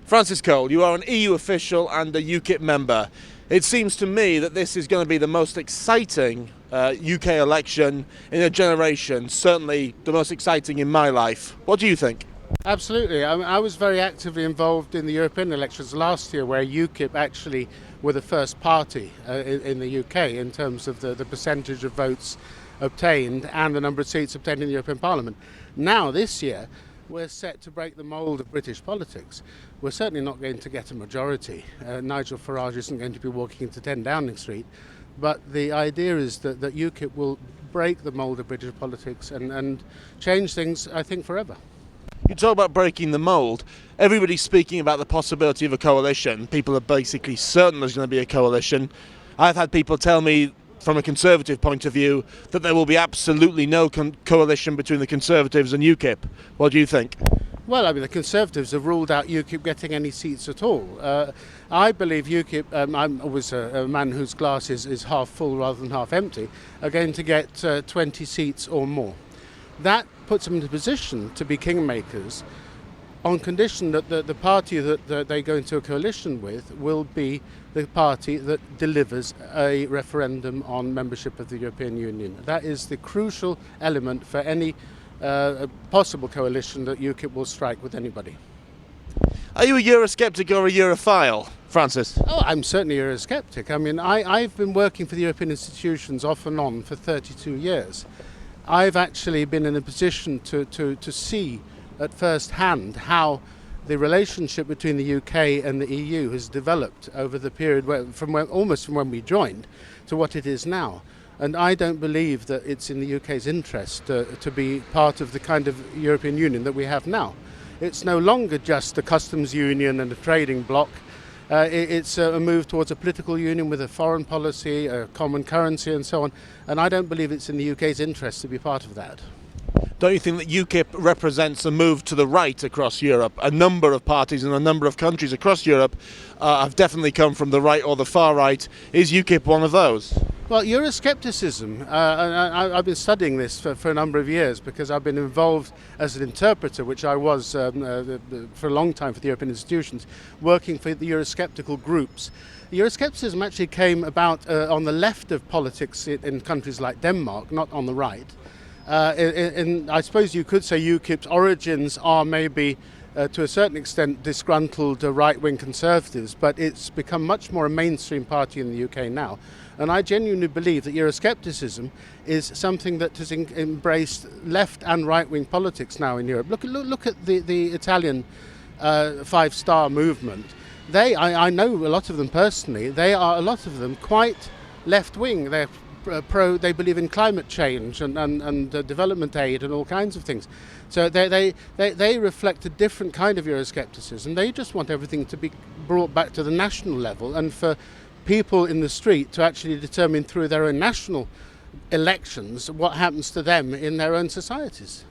Francis Cole, you are an EU official and a UKIP member. It seems to me that this is going to be the most exciting UK election in a generation, certainly the most exciting in my life. What do you think? Absolutely. I was very actively involved in the European elections last year, where UKIP actually were the first party in the UK in terms of the percentage of votes obtained and the number of seats obtained in the European Parliament. Now, this year, we're set to break the mould of British politics. We're certainly not going to get a majority. Nigel Farage isn't going to be walking into 10 Downing Street. But the idea is that UKIP will break the mould of British politics and change things, I think, forever. You talk about breaking the mould. Everybody's speaking about the possibility of a coalition. People are basically certain there's going to be a coalition. I've had people tell me, from a Conservative point of view, that there will be absolutely no coalition between the Conservatives and UKIP. What do you think? Well, I mean, the Conservatives have ruled out UKIP getting any seats at all. I believe UKIP, I'm always a man whose glass is half full rather than half empty, are going to get 20 seats or more. That puts them in a position to be kingmakers on condition that the party that they go into a coalition with will be the party that delivers a referendum on membership of the European Union. That is the crucial element for any possible coalition that UKIP will strike with anybody. Are you a Eurosceptic or a Europhile, Francis? Oh, I'm certainly a Eurosceptic. I mean, I've been working for the European institutions off and on for 32 years. I've actually been in a position to see at first hand how the relationship between the UK and the EU has developed over the period almost from when we joined to what it is now. And I don't believe that it's in the UK's interest to be part of the kind of European Union that we have now. It's no longer just a customs union and a trading bloc. It's a move towards a political union with a foreign policy, a common currency and so on. And I don't believe it's in the UK's interest to be part of that. Don't you think that UKIP represents a move to the right across Europe? A number of parties in a number of countries across Europe have definitely come from the right or the far right. Is UKIP one of those? Well, Euroscepticism, I've been studying this for a number of years because I've been involved as an interpreter, which I was for a long time for the European institutions, working for the Eurosceptical groups. Euroscepticism actually came about on the left of politics in countries like Denmark, not on the right. I suppose you could say UKIP's origins are maybe to a certain extent disgruntled right-wing conservatives, but it's become much more a mainstream party in the UK now. And I genuinely believe that Euroscepticism is something that has embraced left and right-wing politics now in Europe. Look at the Italian five-star movement. I know a lot of them personally. A lot of them quite left-wing. They're they believe in climate change and development aid and all kinds of things. So they reflect a different kind of Euroscepticism. They just want everything to be brought back to the national level and for people in the street to actually determine through their own national elections what happens to them in their own societies.